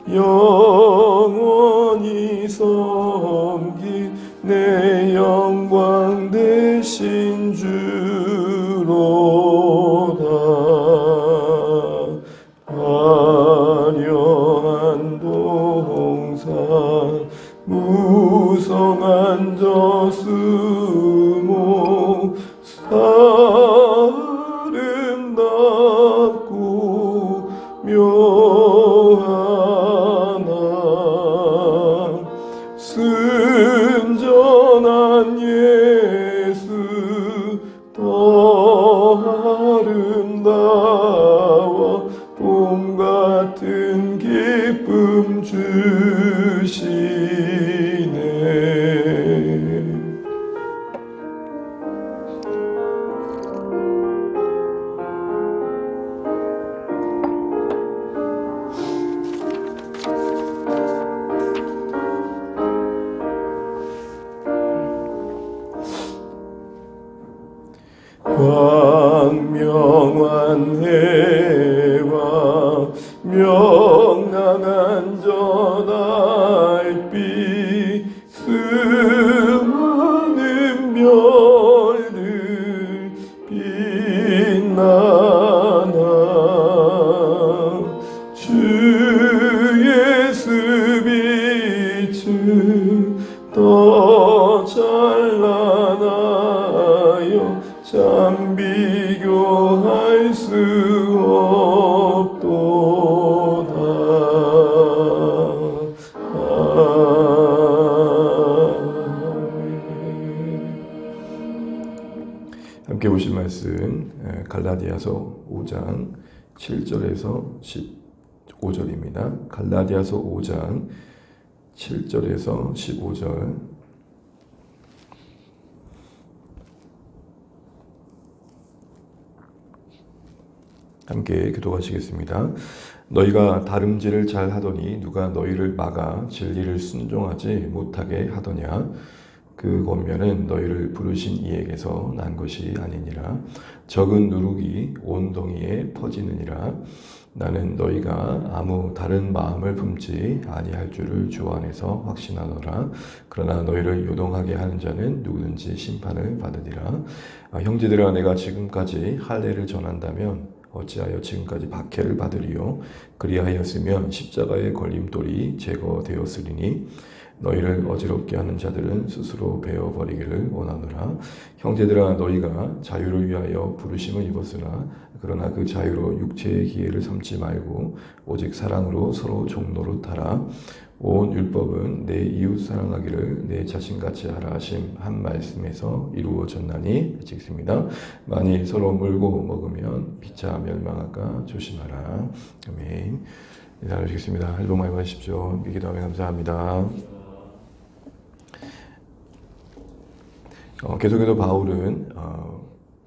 영원히 섬기 내 영광 되신 주로다. 화려한 동산 무성한 저수목 아름답고 묘하나 순전한 예수 더 아름다워 봄 같은 기쁨 주시네. 광명한 해와 명랑한 저 달빛 수많은 별들 빛나나 주 예수 빛은 더 찬란하여 참 비교할 수 없도다. 함께 보실 말씀 갈라디아서 5장 7절에서 15절입니다. 갈라디아서 5장 7절에서 15절. 함께 교독하시겠습니다. 너희가 다름질을 잘 하더니 누가 너희를 막아 진리를 순종하지 못하게 하더냐? 그 권면은 너희를 부르신 이에게서 난 것이 아니니라. 적은 누룩이 온 동이에 퍼지느니라. 나는 너희가 아무 다른 마음을 품지 아니할 줄을 주 안에서 확신하노라. 그러나 너희를 요동하게 하는 자는 누구든지 심판을 받으리라. 형제들아, 내가 지금까지 할례를 전한다면 어찌하여 지금까지 박해를 받으리요? 그리하였으면 십자가의 걸림돌이 제거되었으리니 너희를 어지럽게 하는 자들은 스스로 베어버리기를 원하노라. 형제들아, 너희가 자유를 위하여 부르심을 입었으나 그러나 그 자유로 육체의 기회를 삼지 말고 오직 사랑으로 서로 종노릇하라. 온 율법은 내 이웃 사랑하기를 내 자신같이 하라 하심 한 말씀에서 이루어졌나니 찍습니다. 만일 서로 물고 먹으면 피차 멸망할까 조심하라. 아멘. 인사를 드리겠습니다. 일복 많이 받으십시오. 기도하며 감사합니다. 계속해서 바울은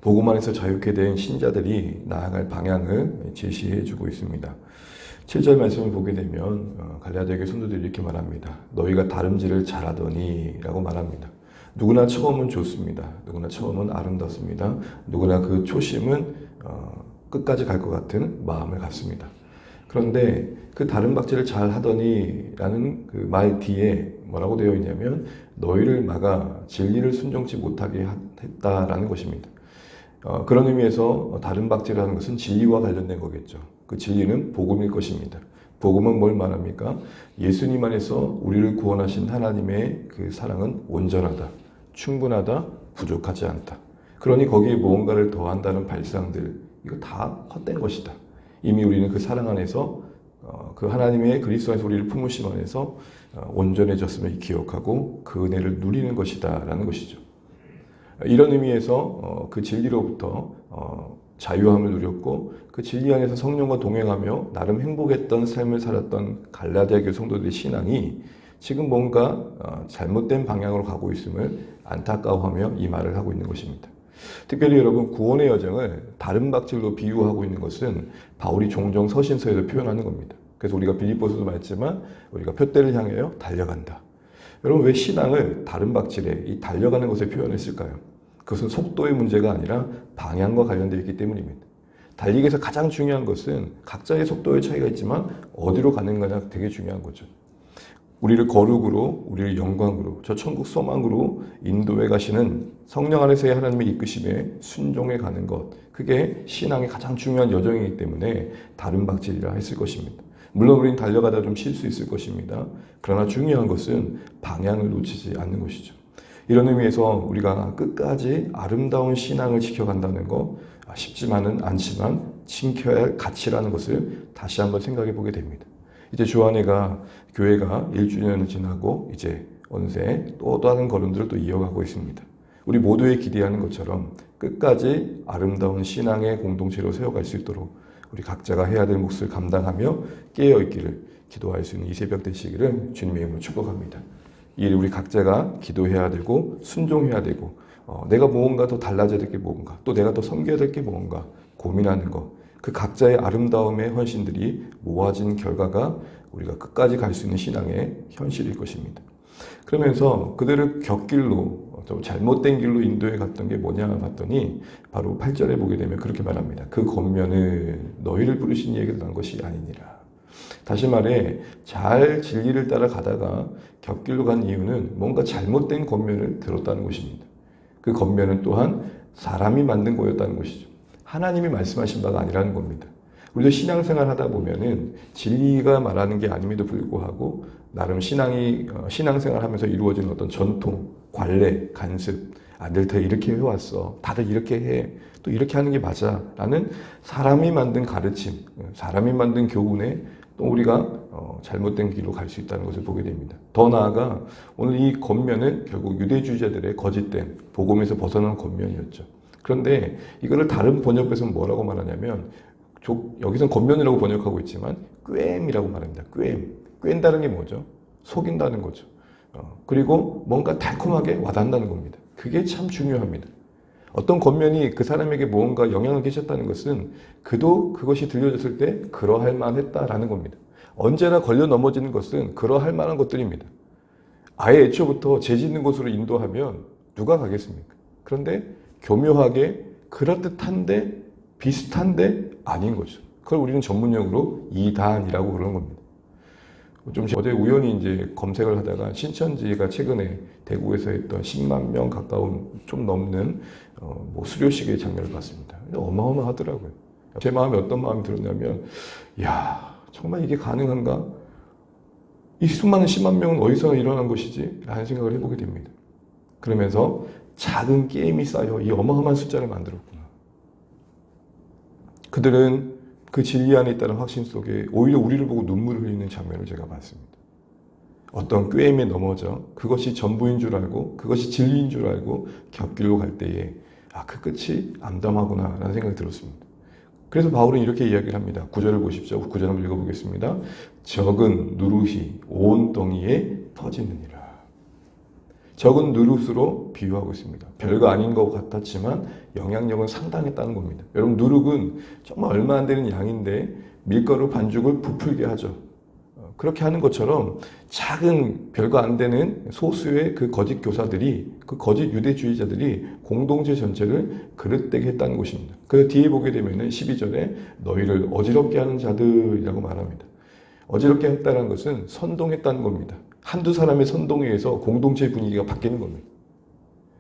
복음 안에서 자유케 된 신자들이 나아갈 방향을 제시해 주고 있습니다. 7절 말씀을 보게 되면 갈라디아교회 성도들이 이렇게 말합니다. 너희가 다름질을 잘하더니 라고 말합니다. 누구나 처음은 좋습니다. 누구나 처음은 아름답습니다. 누구나 그 초심은 끝까지 갈 것 같은 마음을 갖습니다. 그런데 그 다름박질을 잘하더니 라는 그 말 뒤에 뭐라고 되어 있냐면 너희를 막아 진리를 순종치 못하게 했다라는 것입니다. 그런 의미에서 다름박질하는 것은 진리와 관련된 거겠죠. 그 진리는 복음일 것입니다. 복음은 뭘 말합니까? 예수님 안에서 우리를 구원하신 하나님의 그 사랑은 온전하다, 충분하다, 부족하지 않다. 그러니 거기에 무언가를 더한다는 발상들, 이거 다 헛된 것이다. 이미 우리는 그 사랑 안에서 그 하나님의 그리스도 안에서 우리를 품으심 안에서 온전해졌음을 기억하고 그 은혜를 누리는 것이다 라는 것이죠. 이런 의미에서 그 진리로부터 자유함을 누렸고 그 진리 안에서 성령과 동행하며 나름 행복했던 삶을 살았던 갈라디아 교회 성도들의 신앙이 지금 뭔가 잘못된 방향으로 가고 있음을 안타까워하며 이 말을 하고 있는 것입니다. 특별히 여러분, 구원의 여정을 다름박질로 비유하고 있는 것은 바울이 종종 서신서에서 표현하는 겁니다. 그래서 우리가 빌립보서도 말했지만 우리가 표대를 향하여 달려간다. 여러분, 왜 신앙을 다름박질에 이 달려가는 것에 표현했을까요? 그것은 속도의 문제가 아니라 방향과 관련되어 있기 때문입니다. 달리기에서 가장 중요한 것은 각자의 속도의 차이가 있지만 어디로 가는가가 되게 중요한 거죠. 우리를 거룩으로, 우리를 영광으로, 저 천국 소망으로 인도해 가시는 성령 안에서의 하나님의 이끄심에 순종해 가는 것. 그게 신앙의 가장 중요한 여정이기 때문에 다른 박질이라 했을 것입니다. 물론 우리는 달려가다 좀 쉴 수 있을 것입니다. 그러나 중요한 것은 방향을 놓치지 않는 것이죠. 이런 의미에서 우리가 끝까지 아름다운 신앙을 지켜간다는 거 쉽지만은 않지만 지켜야 할 가치라는 것을 다시 한번 생각해 보게 됩니다. 이제 주안에가 교회가 1주년을 지나고 이제 어느새 또 다른 걸음들을 또 이어가고 있습니다. 우리 모두의 기대하는 것처럼 끝까지 아름다운 신앙의 공동체로 세워갈 수 있도록 우리 각자가 해야 될 몫을 감당하며 깨어있기를 기도할 수 있는 이 새벽 되시기를 주님의 이름으로 축복합니다. 이 일 우리 각자가 기도해야 되고 순종해야 되고 내가 무언가 더 달라져야 될 게 무언가 또 내가 더 섬겨야 될 게 무언가 고민하는 것 그 각자의 아름다움의 헌신들이 모아진 결과가 우리가 끝까지 갈 수 있는 신앙의 현실일 것입니다. 그러면서 그들을 곁길로 좀 잘못된 길로 인도해 갔던 게 뭐냐 봤더니 바로 8절에 보게 되면 그렇게 말합니다. 그 겉면은 너희를 부르신 이에게 난 것이 아니니라. 다시 말해 잘 진리를 따라 가다가 곁길로 간 이유는 뭔가 잘못된 겉면을 들었다는 것입니다. 그 겉면은 또한 사람이 만든 거였다는 것이죠. 하나님이 말씀하신 바가 아니라는 겁니다. 우리도 신앙생활 하다 보면은 진리가 말하는 게 아님에도 불구하고 나름 신앙생활 하면서 이루어진 어떤 전통, 관례, 간습, 늘 이렇게 해왔어. 다들 이렇게 해. 또 이렇게 하는 게 맞아. 라는 사람이 만든 가르침, 사람이 만든 교훈에 또 우리가 잘못된 길로 갈 수 있다는 것을 보게 됩니다. 더 나아가 오늘 이 겉면은 결국 유대주의자들의 거짓된 복음에서 벗어난 겉면이었죠. 그런데 이거를 다른 번역에서는 뭐라고 말하냐면 여기서는 겉면이라고 번역하고 있지만 꿰임이라고 말합니다. 꿰임. 꿰인다는 게 뭐죠? 속인다는 거죠. 그리고 뭔가 달콤하게 와닿는다는 겁니다. 그게 참 중요합니다. 어떤 겉면이 그 사람에게 무언가 영향을 끼쳤다는 것은 그도 그것이 들려졌을 때 그러할 만했다라는 겁니다. 언제나 걸려 넘어지는 것은 그러할 만한 것들입니다. 아예 애초부터 죄 짓는 곳으로 인도하면 누가 가겠습니까? 그런데 교묘하게 그럴듯한데 비슷한데 아닌 거죠. 그걸 우리는 전문용어로 이단이라고 그러는 겁니다. 좀 어제 우연히 이제 검색을 하다가 신천지가 최근에 대구에서 했던 10만 명 가까운 좀 넘는 수료식의 장면을 봤습니다. 어마어마하더라고요. 제 마음에 어떤 마음이 들었냐면, 야 정말 이게 가능한가? 이 수많은 10만 명은 어디서 일어난 것이지? 라는 생각을 해보게 됩니다. 그러면서 작은 게임이 쌓여 이 어마어마한 숫자를 만들었구나. 그들은 그 진리 안에 있다는 확신 속에 오히려 우리를 보고 눈물을 흘리는 장면을 제가 봤습니다. 어떤 꾀임에 넘어져 그것이 전부인 줄 알고 그것이 진리인 줄 알고 곁길로 갈 때에 그 끝이 암담하구나 라는 생각이 들었습니다. 그래서 바울은 이렇게 이야기를 합니다. 9절을 보십시오. 9절 한번 읽어보겠습니다. 적은 누룩이 온 덩이에 퍼지느니라. 적은 누룩으로 비유하고 있습니다. 별거 아닌 것 같았지만 영향력은 상당했다는 겁니다. 여러분 누룩은 정말 얼마 안 되는 양인데 밀가루 반죽을 부풀게 하죠. 그렇게 하는 것처럼 작은 별거 안 되는 소수의 그 거짓 교사들이 그 거짓 유대주의자들이 공동체 전체를 그릇되게 했다는 것입니다. 그 뒤에 보게 되면 12절에 너희를 어지럽게 하는 자들이라고 말합니다. 어지럽게 했다는 것은 선동했다는 겁니다. 한두 사람의 선동에 의해서 공동체의 분위기가 바뀌는 겁니다.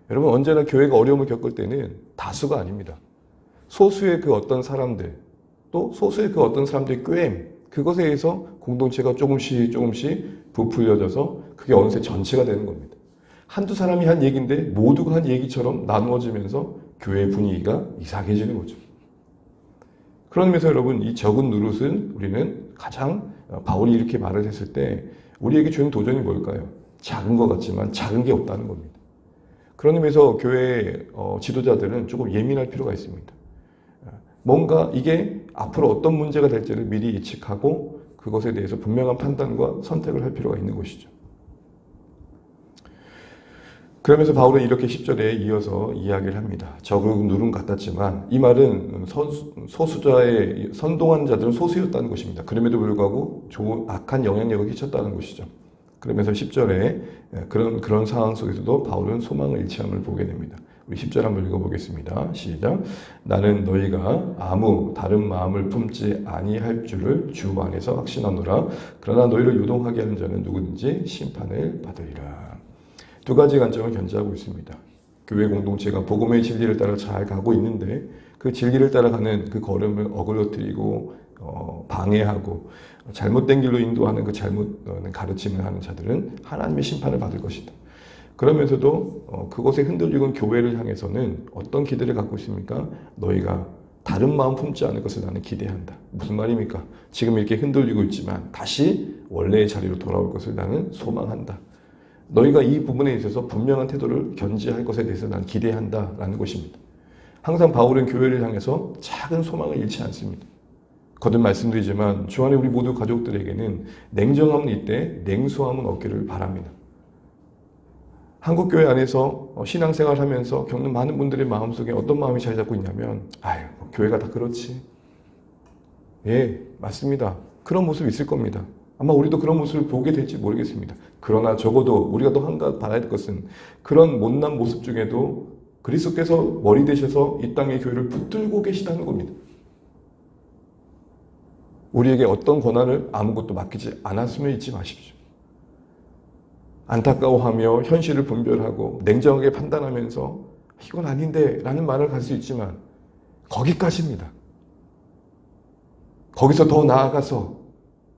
여러분 언제나 교회가 어려움을 겪을 때는 다수가 아닙니다. 소수의 그 어떤 사람들 또 소수의 그 어떤 사람들의 꾀임 그것에 의해서 공동체가 조금씩 부풀려져서 그게 어느새 전체가 되는 겁니다. 한두 사람이 한 얘기인데 모두가 한 얘기처럼 나누어지면서 교회의 분위기가 이상해지는 거죠. 그런 의미에서 여러분 이 적은 누룩은 우리는 가장 바울이 이렇게 말을 했을 때 우리에게 주는 도전이 뭘까요? 작은 것 같지만 작은 게 없다는 겁니다. 그런 의미에서 교회 지도자들은 조금 예민할 필요가 있습니다. 뭔가 이게 앞으로 어떤 문제가 될지를 미리 예측하고 그것에 대해서 분명한 판단과 선택을 할 필요가 있는 것이죠. 그러면서 바울은 이렇게 10절에 이어서 이야기를 합니다. 적은 누름 같았지만 이 말은 소수자의 선동한 자들은 소수였다는 것입니다. 그럼에도 불구하고 악한 영향력을 끼쳤다는 것이죠. 그러면서 10절에 그런 상황 속에서도 바울은 소망을 잃지 않음을 보게 됩니다. 우리 10절 한번 읽어보겠습니다. 시작. 나는 너희가 아무 다른 마음을 품지 아니할 줄을 주 안에서 확신하노라. 그러나 너희를 요동하게 하는 자는 누구든지 심판을 받으리라. 두 가지 관점을 견지하고 있습니다. 교회 공동체가 복음의 진리를 따라 잘 가고 있는데 그 진리를 따라가는 그 걸음을 어글러뜨리고 방해하고 잘못된 길로 인도하는 그 잘못 가르침을 하는 자들은 하나님의 심판을 받을 것이다. 그러면서도 그것에 흔들리고 있는 교회를 향해서는 어떤 기대를 갖고 있습니까? 너희가 다른 마음 품지 않을 것을 나는 기대한다. 무슨 말입니까? 지금 이렇게 흔들리고 있지만 다시 원래의 자리로 돌아올 것을 나는 소망한다. 너희가 이 부분에 있어서 분명한 태도를 견지할 것에 대해서 나는 기대한다라는 것입니다. 항상 바울은 교회를 향해서 작은 소망을 잃지 않습니다. 거듭 말씀드리지만 주 안에 우리 모두 가족들에게는 냉정함은 있되 냉소함은 없기를 바랍니다. 한국교회 안에서 신앙생활 하면서 겪는 많은 분들의 마음속에 어떤 마음이 자리 잡고 있냐면 교회가 다 그렇지. 예, 맞습니다. 그런 모습이 있을 겁니다. 아마 우리도 그런 모습을 보게 될지 모르겠습니다. 그러나 적어도 우리가 또 한가 봐야 될 것은 그런 못난 모습 중에도 그리스도께서 머리 되셔서 이 땅의 교회를 붙들고 계시다는 겁니다. 우리에게 어떤 권한을 아무것도 맡기지 않았음을 잊지 마십시오. 안타까워하며 현실을 분별하고 냉정하게 판단하면서 이건 아닌데 라는 말을 할 수 있지만 거기까지입니다. 거기서 더 나아가서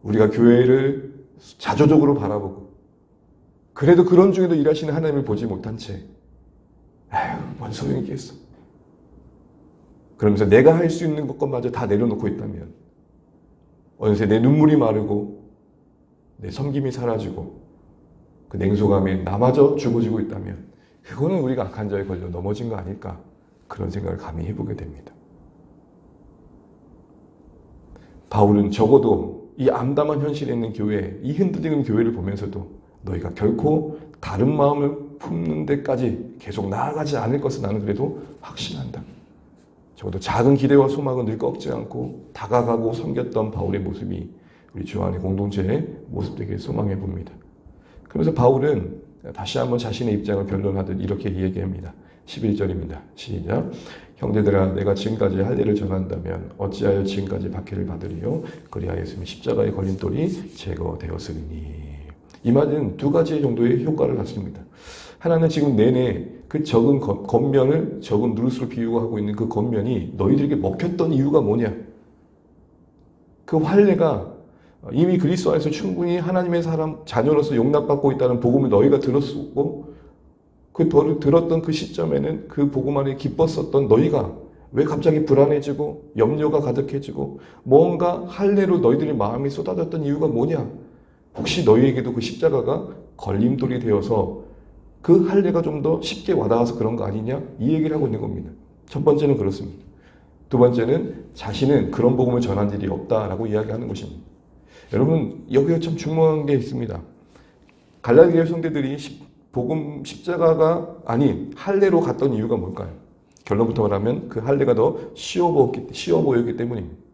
우리가 교회를 자조적으로 바라보고 그래도 그런 중에도 일하시는 하나님을 보지 못한 채 뭔 소용이겠어. 그러면서 내가 할 수 있는 것마저 다 내려놓고 있다면 어느새 내 눈물이 마르고 내 섬김이 사라지고 그 냉소감에 나마저 죽어지고 있다면 그거는 우리가 악한 자에 걸려 넘어진 거 아닐까 그런 생각을 감히 해보게 됩니다. 바울은 적어도 이 암담한 현실에 있는 교회, 이 흔들리는 교회를 보면서도 너희가 결코 다른 마음을 품는 데까지 계속 나아가지 않을 것을 나는 그래도 확신한다. 적어도 작은 기대와 소망은 늘 꺾지 않고 다가가고 섬겼던 바울의 모습이 우리 주 안의 공동체의 모습 되길 소망해 봅니다. 그러면서 바울은 다시 한번 자신의 입장을 변론하듯 이렇게 얘기합니다. 11절입니다. 시작. 형제들아 내가 지금까지 할 일을 전한다면 어찌하여 지금까지 박해를 받으리요? 그리하였으면 십자가의 걸림돌이 제거되었으니. 이 말은 두 가지 정도의 효과를 갖습니다. 하나는 지금 내내 그 적은 겉면을 적은 누르스로 비유하고 있는 그 겉면이 너희들에게 먹혔던 이유가 뭐냐? 그 환례가 이미 그리스도 안에서 충분히 하나님의 사람 자녀로서 용납받고 있다는 복음을 너희가 들었고 그 들었던 그 시점에는 그 복음 안에 기뻤었던 너희가 왜 갑자기 불안해지고 염려가 가득해지고 뭔가 할례로 너희들의 마음이 쏟아졌던 이유가 뭐냐? 혹시 너희에게도 그 십자가가 걸림돌이 되어서 그 할례가 좀 더 쉽게 와닿아서 그런 거 아니냐? 이 얘기를 하고 있는 겁니다. 첫 번째는 그렇습니다. 두 번째는 자신은 그런 복음을 전한 일이 없다라고 이야기하는 것입니다. 여러분 여기에 참 중요한 게 있습니다. 갈라디아 성도들이 복음 십자가가 아닌 할례로 갔던 이유가 뭘까요? 결론부터 말하면 그 할례가 더 쉬워 보였기 때문입니다.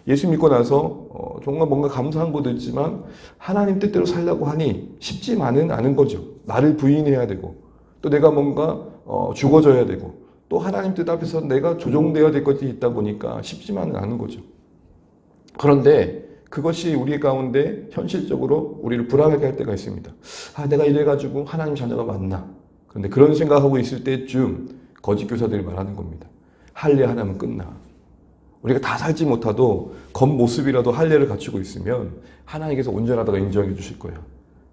예수 믿고 나서 정말 뭔가 감사한 것도 있지만 하나님 뜻대로 살려고 하니 쉽지만은 않은 거죠. 나를 부인해야 되고 또 내가 뭔가 죽어져야 되고 또 하나님 뜻 앞에서 내가 조종되어야 될 것이 있다 보니까 쉽지만은 않은 거죠. 그런데 그것이 우리 가운데 현실적으로 우리를 불안하게 할 때가 있습니다. 내가 이래가지고 하나님 자녀가 맞나? 그런데 그런 생각하고 있을 때쯤 거짓 교사들이 말하는 겁니다. 할례 하나면 끝나. 우리가 다 살지 못하도 겉모습이라도 할례를 갖추고 있으면 하나님께서 온전하다고 인정해 주실 거예요.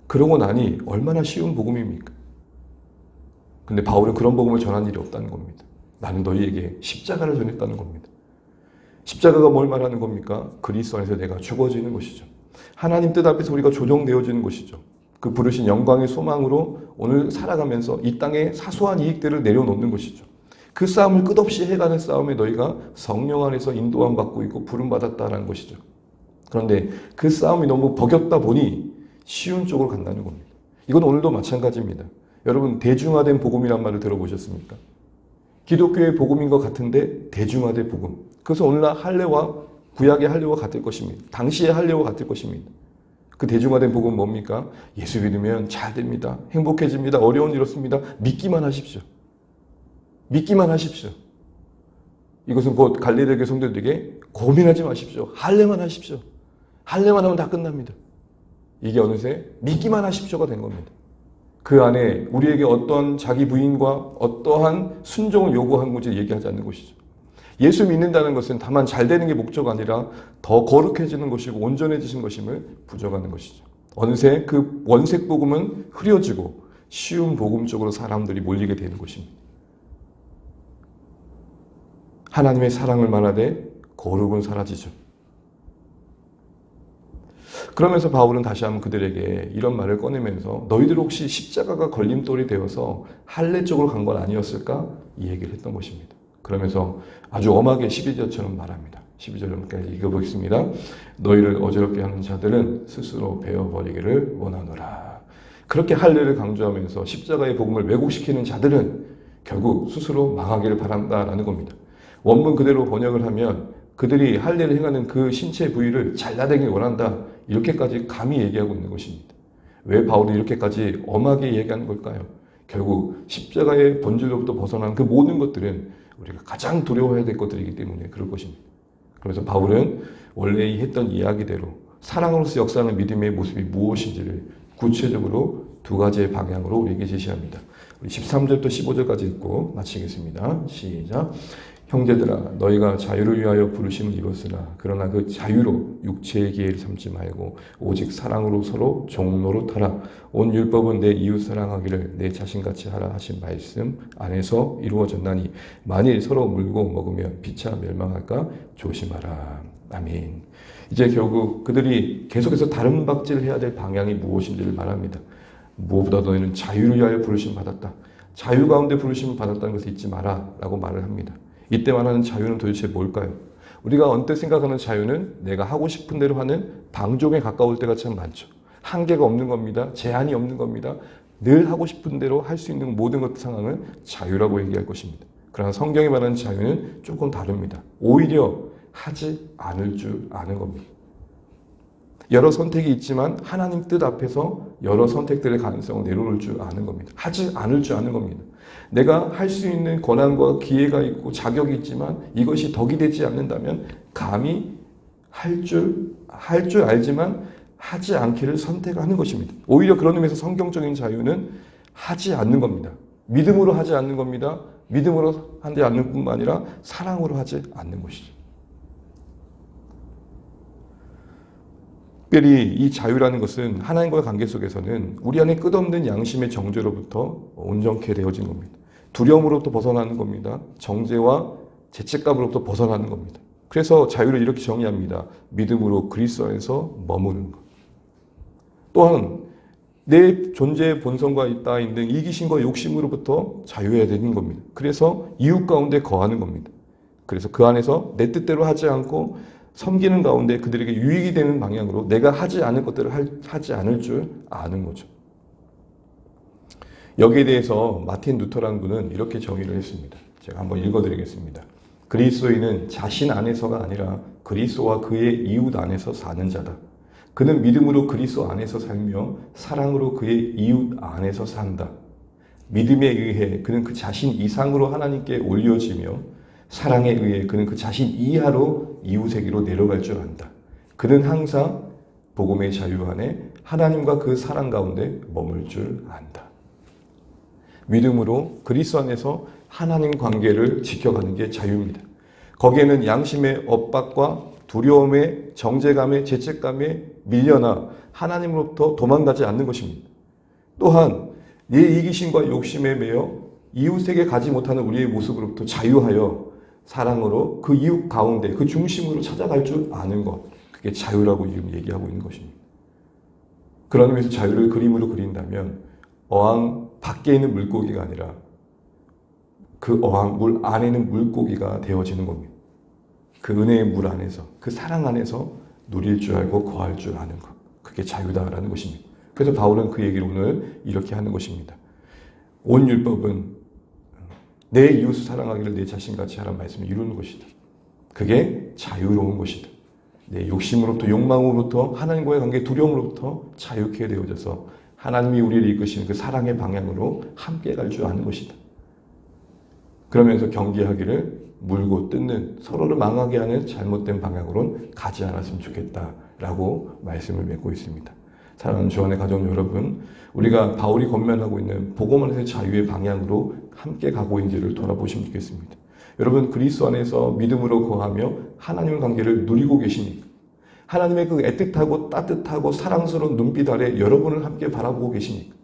그러고 나니 얼마나 쉬운 복음입니까? 근데 바울은 그런 복음을 전한 일이 없다는 겁니다. 나는 너희에게 십자가를 전했다는 겁니다. 십자가가 뭘 말하는 겁니까? 그리스도 안에서 내가 죽어지는 것이죠. 하나님 뜻 앞에서 우리가 조정되어지는 것이죠. 그 부르신 영광의 소망으로 오늘 살아가면서 이 땅에 사소한 이익들을 내려놓는 것이죠. 그 싸움을 끝없이 해가는 싸움에 너희가 성령 안에서 인도함 받고 있고 부름받았다는 것이죠. 그런데 그 싸움이 너무 버겼다 보니 쉬운 쪽으로 간다는 겁니다. 이건 오늘도 마찬가지입니다. 여러분 대중화된 복음이란 말을 들어보셨습니까? 기독교의 복음인 것 같은데 대중화된 복음. 그래서 오늘날 할례와 구약의 할례와 같을 것입니다. 당시의 할례와 같을 것입니다. 그 대중화된 복음은 뭡니까? 예수 믿으면 잘 됩니다. 행복해집니다. 어려운 일 없습니다. 믿기만 하십시오. 믿기만 하십시오. 이것은 곧 갈릴리의 성도들에게 고민하지 마십시오. 할례만 하십시오. 할례만 하면 다 끝납니다. 이게 어느새 믿기만 하십시오가 된 겁니다. 그 안에 우리에게 어떤 자기 부인과 어떠한 순종을 요구하는 것을 얘기하지 않는 것이죠. 예수 믿는다는 것은 다만 잘 되는 게 목표가 아니라 더 거룩해지는 것이고 온전해지는 것임을 부정하는 것이죠. 어느새 그 원색 복음은 흐려지고 쉬운 복음 쪽으로 사람들이 몰리게 되는 것입니다. 하나님의 사랑을 말하되 거룩은 사라지죠. 그러면서 바울은 다시 한번 그들에게 이런 말을 꺼내면서 너희들 혹시 십자가가 걸림돌이 되어서 할례 쪽으로 간 건 아니었을까? 이 얘기를 했던 것입니다. 그러면서 아주 엄하게 12절처럼 말합니다. 12절까지 읽어보겠습니다. 너희를 어지럽게 하는 자들은 스스로 베어버리기를 원하노라. 그렇게 할례를 강조하면서 십자가의 복음을 왜곡시키는 자들은 결국 스스로 망하기를 바란다라는 겁니다. 원문 그대로 번역을 하면 그들이 할례를 행하는 그 신체 부위를 잘라내길 원한다. 이렇게까지 감히 얘기하고 있는 것입니다. 왜 바울이 이렇게까지 엄하게 얘기하는 걸까요? 결국 십자가의 본질로부터 벗어난 그 모든 것들은 우리가 가장 두려워해야 될 것들이기 때문에 그럴 것입니다. 그래서 바울은 원래 했던 이야기대로 사랑으로서 역사하는 믿음의 모습이 무엇인지를 구체적으로 두 가지의 방향으로 우리에게 제시합니다. 우리 13절부터 15절까지 읽고 마치겠습니다. 시작. 형제들아 너희가 자유를 위하여 부르심을 입었으나 그러나 그 자유로 육체의 기회를 삼지 말고 오직 사랑으로 서로 종노릇하라. 온 율법은 내 이웃 사랑하기를 내 자신같이 하라 하신 말씀 안에서 이루어졌나니 만일 서로 물고 먹으면 피차 멸망할까 조심하라. 아멘. 이제 결국 그들이 계속해서 다른 박질을 해야 될 방향이 무엇인지를 말합니다. 무엇보다 너희는 자유를 위하여 부르심 받았다. 자유 가운데 부르심을 받았다는 것을 잊지 마라 라고 말을 합니다. 이때 말하는 자유는 도대체 뭘까요? 우리가 언뜻 생각하는 자유는 내가 하고 싶은 대로 하는 방종에 가까울 때가 참 많죠. 한계가 없는 겁니다. 제한이 없는 겁니다. 늘 하고 싶은 대로 할 수 있는 모든 것 상황을 자유라고 얘기할 것입니다. 그러나 성경이 말하는 자유는 조금 다릅니다. 오히려 하지 않을 줄 아는 겁니다. 여러 선택이 있지만 하나님 뜻 앞에서 여러 선택들의 가능성을 내려놓을 줄 아는 겁니다. 하지 않을 줄 아는 겁니다. 내가 할 수 있는 권한과 기회가 있고 자격이 있지만 이것이 덕이 되지 않는다면 감히 할 줄 알지만 하지 않기를 선택하는 것입니다. 오히려 그런 의미에서 성경적인 자유는 하지 않는 겁니다. 믿음으로 하지 않는 겁니다. 믿음으로 하지 않는 뿐만 아니라 사랑으로 하지 않는 것이죠. 특별히 이 자유라는 것은 하나님과의 관계 속에서는 우리 안에 끝없는 양심의 정죄로부터 온전케 되어진 겁니다. 두려움으로부터 벗어나는 겁니다. 정죄와 죄책감으로부터 벗어나는 겁니다. 그래서 자유를 이렇게 정의합니다. 믿음으로 그리스도 안에서 머무는 것. 또한 내 존재의 본성과 있다 있는 이기심과 욕심으로부터 자유해야 되는 겁니다. 그래서 이웃 가운데 거하는 겁니다. 그래서 그 안에서 내 뜻대로 하지 않고 섬기는 가운데 그들에게 유익이 되는 방향으로 내가 하지 않을 것들을 하지 않을 줄 아는 거죠. 여기에 대해서 마틴 루터라는 분은 이렇게 정의를 했습니다. 제가 한번 읽어드리겠습니다. 그리스도인은 자신 안에서가 아니라 그리스도와 그의 이웃 안에서 사는 자다. 그는 믿음으로 그리스도 안에서 살며 사랑으로 그의 이웃 안에서 산다. 믿음에 의해 그는 그 자신 이상으로 하나님께 올려지며 사랑에 의해 그는 그 자신 이하로 이웃에게로 내려갈 줄 안다. 그는 항상 복음의 자유 안에 하나님과 그 사랑 가운데 머물 줄 안다. 믿음으로 그리스도 안에서 하나님 관계를 지켜가는 게 자유입니다. 거기에는 양심의 엇박과 두려움의 정죄감의 죄책감에 밀려나 하나님으로부터 도망가지 않는 것입니다. 또한 내 이기심과 욕심에 매여 이웃에게 가지 못하는 우리의 모습으로부터 자유하여 사랑으로 그 이웃 가운데 그 중심으로 찾아갈 줄 아는 것, 그게 자유라고 지금 얘기하고 있는 것입니다. 그런 의미에서 자유를 그림으로 그린다면 어항 밖에 있는 물고기가 아니라 그 어항 물 안에 있는 물고기가 되어지는 겁니다. 그 은혜의 물 안에서, 그 사랑 안에서 누릴 줄 알고 거할 줄 아는 것, 그게 자유다라는 것입니다. 그래서 바울은 그 얘기를 오늘 이렇게 하는 것입니다. 온 율법은 내 이웃을 사랑하기를 내 자신같이 하라는 말씀을 이루는 것이다. 그게 자유로운 것이다. 내 욕심으로부터, 욕망으로부터, 하나님과의 관계 두려움으로부터 자유케 되어져서 하나님이 우리를 이끄시는 그 사랑의 방향으로 함께 갈 줄 아는 것이다. 그러면서 경계하기를 물고 뜯는, 서로를 망하게 하는 잘못된 방향으로는 가지 않았으면 좋겠다라고 말씀을 맺고 있습니다. 사랑하는 주안의 가족 여러분, 우리가 바울이 권면하고 있는 복음 안에서의 자유의 방향으로 함께 가고 있는지를 돌아보시면 좋겠습니다. 여러분, 그리스도 안에서 믿음으로 거하며 하나님의 관계를 누리고 계십니까? 하나님의 그 애틋하고 따뜻하고 사랑스러운 눈빛 아래 여러분을 함께 바라보고 계십니까?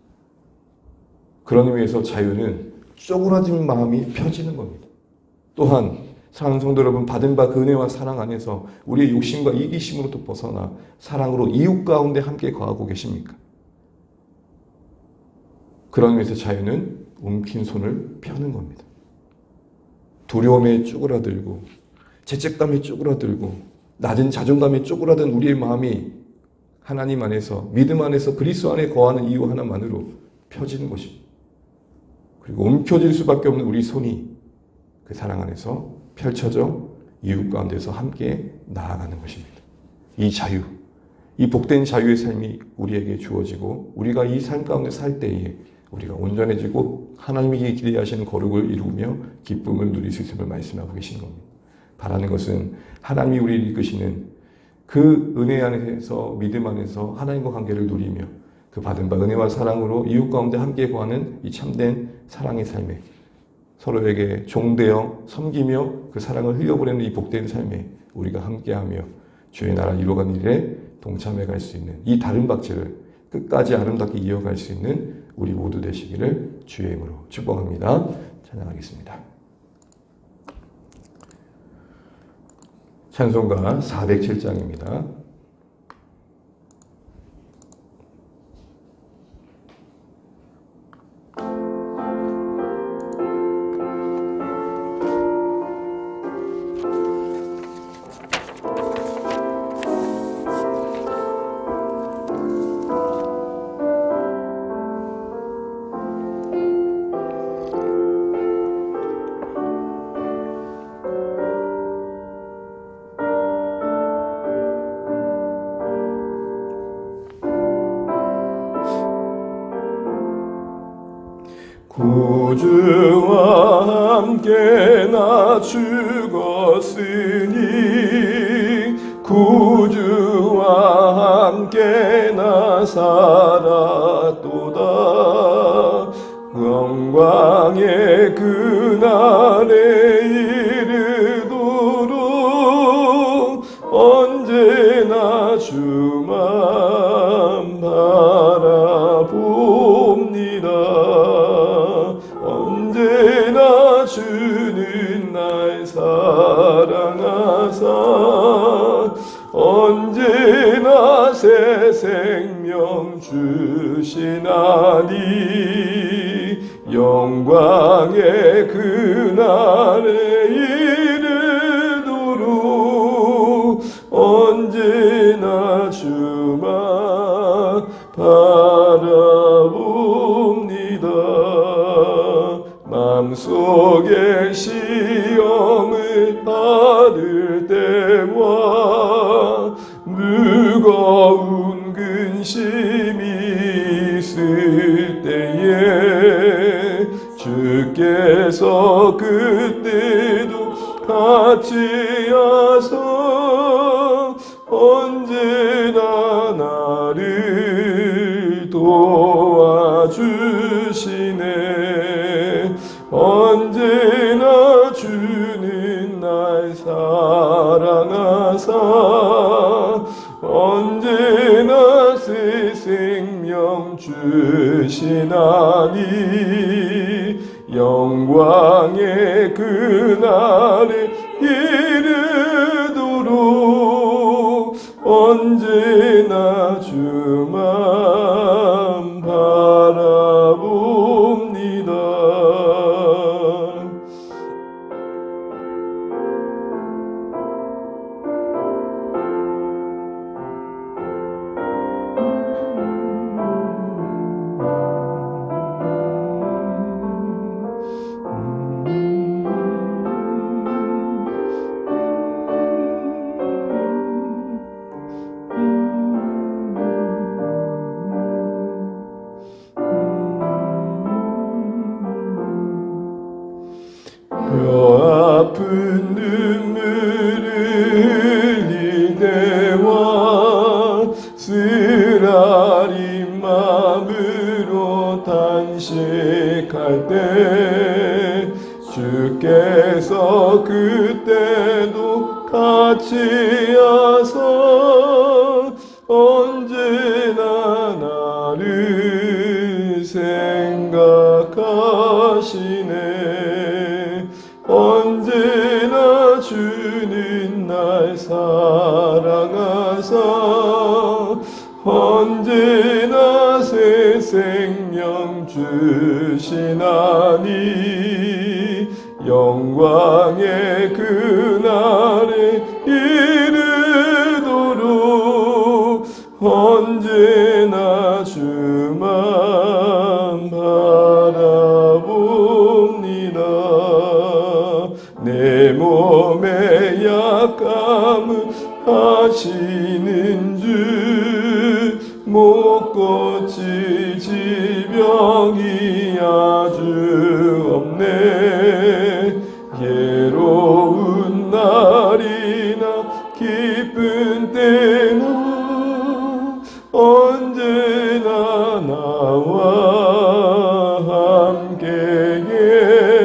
그런 의미에서 자유는 쪼그라진 마음이 펴지는 겁니다. 또한 사랑하는 성도 여러분, 받은 바 그 은혜와 사랑 안에서 우리의 욕심과 이기심으로부터 벗어나 사랑으로 이웃 가운데 함께 거하고 계십니까? 그런 의미에서 자유는 움킨 손을 펴는 겁니다. 두려움에 쪼그라들고 죄책감에 쪼그라들고 낮은 자존감에 쪼그라든 우리의 마음이 하나님 안에서, 믿음 안에서 그리스도 안에 거하는 이유 하나만으로 펴지는 것입니다. 그리고 움켜질 수밖에 없는 우리 손이 그 사랑 안에서 펼쳐져 이웃 가운데서 함께 나아가는 것입니다. 이 자유, 이 복된 자유의 삶이 우리에게 주어지고 우리가 이 삶 가운데 살 때에 우리가 온전해지고 하나님이 기대하시는 거룩을 이루며 기쁨을 누릴 수 있음을 말씀하고 계신 겁니다. 바라는 것은 하나님이 우리를 이끄시는 그 은혜 안에서, 믿음 안에서 하나님과 관계를 누리며 그 받은 바 은혜와 사랑으로 이웃 가운데 함께 거하는 이 참된 사랑의 삶에 서로에게 종되어 섬기며 그 사랑을 흘려보내는 이 복된 삶에 우리가 함께하며 주의 나라 이루어가는 일에 동참해 갈 수 있는 이 다른 박제를 끝까지 아름답게 이어갈 수 있는 우리 모두 되시기를 주의 이름으로 축복합니다. 찬양하겠습니다. 찬송가 407장입니다. 구주와 함께 나 죽었으니 구주와 함께 나 살았도다. 영광의 그날에 이르도록 언제나 주만 바라봅니다. 언제나 주는 날 사랑하사 언제나 새 생명 주시나니 영광의 그날에 이르도록 언제나 주만 바라봅니다. 마음속에 시험을 받을 때와 무거운 근심이 있을 때에 주께서 그때도 같이 하사 언제나 나를 도와주시네. 언제나 주는 날 사랑하사 언제나 새 생명 주시나니 영광의 그날에 이르도록 언제나 주만 바라봅니다. 아린 마음으로 단식할 때 주께서 그때도 같이 하사 언제나 나를 생각하시네. 언제나 주는 날 사랑하사 언제나 새 생명 주시나니 영광의 그날에 이르도록 언제나 주만 바라봅니다. 내 몸의 약함을 하시는 주 못 고칠 지병이 아주 없네. 괴로운 날이나 기쁜 때나 언제나 나와 함께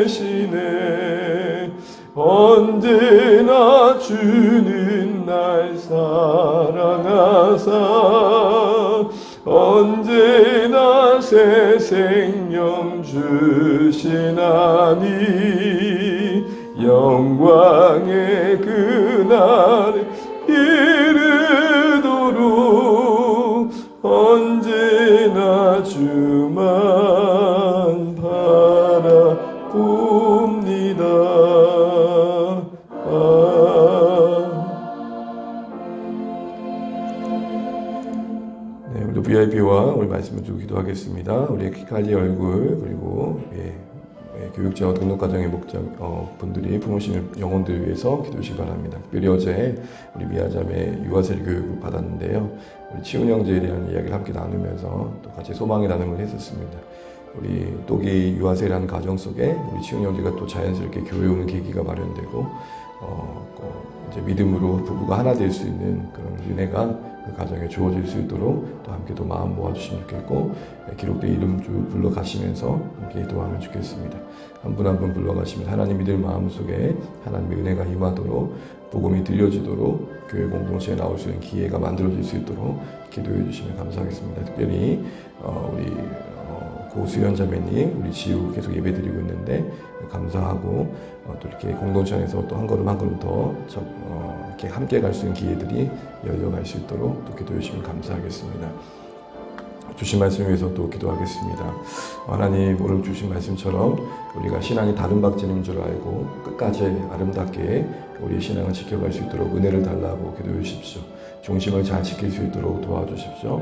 계시네. 언제나 주는 날 사랑하사 언제나 새 생명 주시나니 영광의 그날에 이르도록 언제나 주만 바라봅니다. 네, 우리 VIP와 우리 말씀을 두고 기도하겠습니다. 우리 키칼리 얼굴 그리고 교육자와 등록가정의 목장 분들이 부모님 영혼들을 위해서 기도하시기 바랍니다. 특별히 어제 우리 미아자매 유아셀 교육을 받았는데요. 우리 치훈 형제에 대한 이야기를 함께 나누면서 또 같이 소망의 나눔을 했었습니다. 우리 또기 유아셀이라는 가정 속에 우리 치훈 형제가 또 자연스럽게 교회에 오는 계기가 마련되고 이제 믿음으로 부부가 하나 될 수 있는 그런 은혜가 그 가정에 주어질 수 있도록 또 함께 또 마음 모아주시면 좋겠고 기록된 이름 쭉 불러가시면서 함께 기도하면 좋겠습니다. 한 분 한 분 불러가시면 하나님 믿을 마음 속에 하나님의 은혜가 임하도록 복음이 들려지도록 교회 공동체에 나올 수 있는 기회가 만들어질 수 있도록 기도해 주시면 감사하겠습니다. 특별히 우리 고수연 자매님 우리 지우 계속 예배드리고 있는데 감사하고 또 이렇게 공동체 안에서 또 한 걸음 한 걸음 더 이렇게 함께 갈 수 있는 기회들이 열려갈 수 있도록 또 기도해 주시면 감사하겠습니다. 주신 말씀 위해서 또 기도하겠습니다. 하나님 오늘 주신 말씀처럼 우리가 신앙이 다른 박진인 줄 알고 끝까지 아름답게 우리의 신앙을 지켜갈 수 있도록 은혜를 달라고 기도해 주십시오. 중심을 잘 지킬 수 있도록 도와주십시오.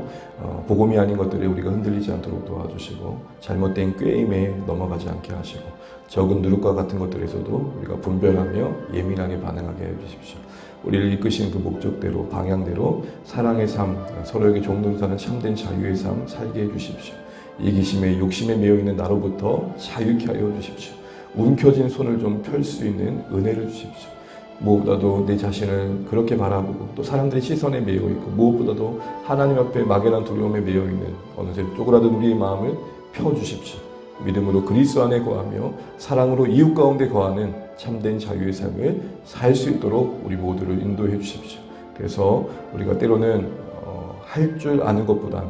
복음이 아닌 것들에 우리가 흔들리지 않도록 도와주시고 잘못된 꾀임에 넘어가지 않게 하시고 적은 누룩과 같은 것들에서도 우리가 분별하며 예민하게 반응하게 해주십시오. 우리를 이끄신 그 목적대로 방향대로 사랑의 삶, 서로에게 종로로 사는 참된 자유의 삶 살게 해주십시오. 이기심에 욕심에 매여있는 나로부터 자유케 하여 주십시오. 움켜진 손을 좀 펼 수 있는 은혜를 주십시오. 무엇보다도 내 자신을 그렇게 바라보고 또 사람들의 시선에 매여 있고 무엇보다도 하나님 앞에 막연한 두려움에 매여 있는 어느새 쪼그라든 우리의 마음을 펴주십시오. 믿음으로 그리스도 안에 거하며 사랑으로 이웃 가운데 거하는 참된 자유의 삶을 살 수 있도록 우리 모두를 인도해 주십시오. 그래서 우리가 때로는 할 줄 아는 것보다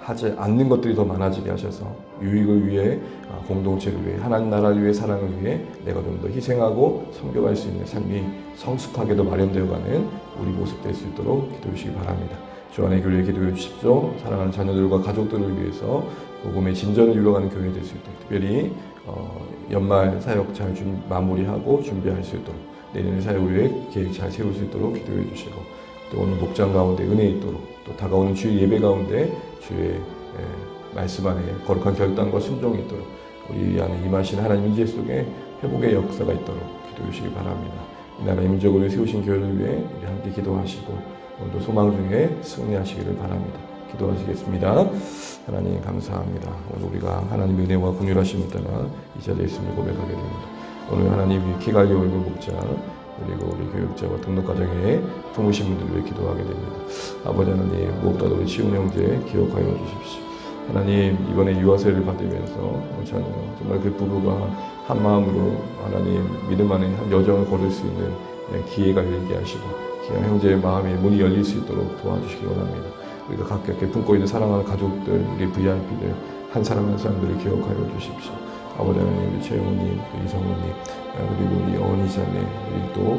하지 않는 것들이 더 많아지게 하셔서 유익을 위해 공동체를 위해 하나님 나라를 위해 사랑을 위해 내가 좀 더 희생하고 섬겨갈 수 있는 삶이 성숙하게도 마련되어가는 우리 모습 될 수 있도록 기도해 주시기 바랍니다. 주 안의 교회에 기도해 주십시오. 사랑하는 자녀들과 가족들을 위해서 복음의 진전을 이루어가는 교회 될 수 있도록 특별히 연말 사역 잘 마무리하고 준비할 수 있도록 내년의 사역을 위해 계획 잘 세울 수 있도록 기도해 주시고 또 오늘 목장 가운데 은혜 있도록 또 다가오는 주의 예배 가운데 주의 말씀 안에 거룩한 결단과 순종이 있도록 우리 안에 임하신 하나님 임재 속에 회복의 역사가 있도록 기도해 주시기 바랍니다. 이 나라의 민족을 위해 세우신 교회를 위해 우리 함께 기도하시고 오늘도 소망 중에 승리하시기를 바랍니다. 기도하시겠습니다. 하나님 감사합니다. 오늘 우리가 하나님의 은혜와 긍휼하심을 따라 이 자리에 있음을 고백하게 됩니다. 오늘 하나님이 키갈리 얼굴 목자 그리고 우리 교육자와 등록가정에 부모신 분들을 위해 기도하게 됩니다. 아버지 하나님, 무엇보다도 우리 지훈 형제 기억하여 주십시오. 하나님, 이번에 유아세를 받으면서 저는 정말 그 부부가 한 마음으로 하나님 믿음 안에 한 여정을 걸을 수 있는 기회가 열리게 하시고 귀한 형제의 마음에 문이 열릴 수 있도록 도와주시기 원합니다. 우리가 각각 품고 있는 사랑하는 가족들, 우리 VIP들 한 사람 한 사람들을 기억하여 주십시오. 아버지 하나님, 우리 최영호님, 이성호님, 그리고 우리 어머니 자매, 우리 또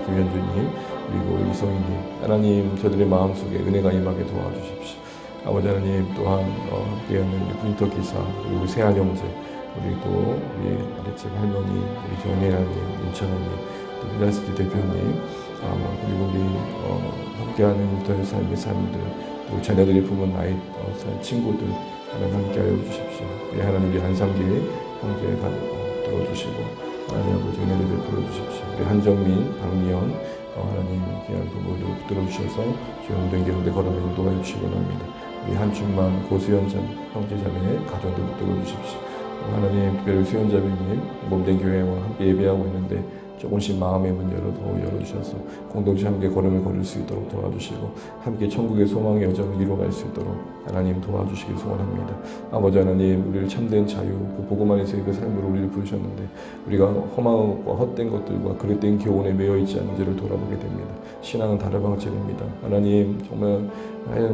구현주님, 그리고 이성희님, 하나님 저들의 마음속에 은혜가 임하게 도와주십시오. 아버지 하나님, 또한 함께하는 우리 군터 기사, 그리고 세한 형제, 우리 또 우리 아랫집 할머니, 우리 정혜라님, 윤창호님, 또 빌라스티 대표님, 그리고 우리 함께하는 일터의 삶의 삶들, 또 자녀들의 부모 나이 친구들 하나님 함께하여 주십시오. 우리 하나님, 우리 안상계 형제 가족 들어주시고 하나님 아버지 은혜를 베풀어 주십시오. 우리 한정민, 박미연 하나님 귀한 부모들 붙들어 주셔서 주영된 가운데 걸음에 인도하여 주시기 원합니다. 우리 한춘만, 고수연 형제자매 가정들 붙들어 주십시오. 하나님, 특별히 수연자매님 몸된 교회와 함께 예배하고 있는데 조금씩 마음의 문 열어주셔서 공동체 함께 걸음을 걸을 수 있도록 도와주시고 함께 천국의 소망의 여정을 이루어갈 수 있도록 하나님 도와주시길 소원합니다. 아버지 하나님, 우리를 참된 자유, 그 복음 안에서의 그 삶으로 우리를 부르셨는데 우리가 허망한 것과 헛된 것들과 그릇된 교훈에 매여 있지 않은지를 돌아보게 됩니다. 신앙은 다르방책입니다. 하나님, 정말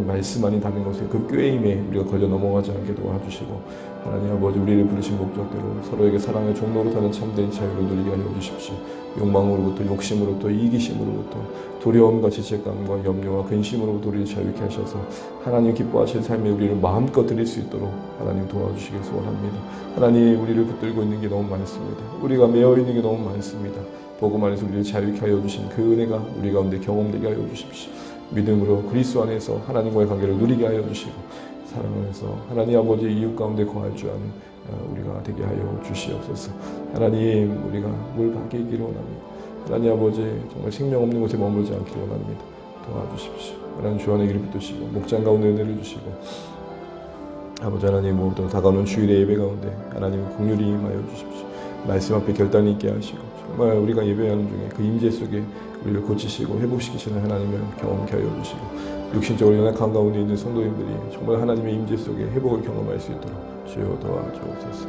말씀 아닌 다른 것에 그 꾀임에 우리가 걸려 넘어가지 않게 도와주시고 하나님 아버지, 우리를 부르신 목적대로 서로에게 사랑의 종로로 타는 참된 자유를 누리게 하여 주십시오. 욕망으로부터, 욕심으로부터, 이기심으로부터, 두려움과 죄책감과 염려와 근심으로부터 우리를 자유케 하셔서 하나님 기뻐하실 삶에 우리를 마음껏 드릴 수 있도록 하나님 도와주시길 소원합니다. 하나님, 우리를 붙들고 있는 게 너무 많습니다. 우리가 매여 있는 게 너무 많습니다. 복음 안에서 우리를 자유케 하여 주신 그 은혜가 우리 가운데 경험되게 하여 주십시오. 믿음으로 그리스도 안에서 하나님과의 관계를 누리게 하여 주시고 사랑하면서 하나님 아버지 이웃 가운데 거할 줄 아는 우리가 되게 하여 주시옵소서. 하나님, 우리가 물 밖에 있기를 원합니다. 하나님 아버지, 정말 생명 없는 곳에 머물지 않기를 원합니다. 도와주십시오. 하나님, 주 안에 길을 붙드시고 목장 가운데 은혜를 주시고 아버지 하나님, 무엇보다 다가오는 주일의 예배 가운데 하나님 긍휼히 임하여 주십시오. 말씀 앞에 결단이 있게 하시고 정말 우리가 예배하는 중에 그 임재 속에 우리를 고치시고 회복시키시는 하나님을 경험케 하여 주시고 육신적으로 연약한 가운데 있는 성도님들이 정말 하나님의 임재 속에 회복을 경험할 수 있도록 주여 도와주옵소서.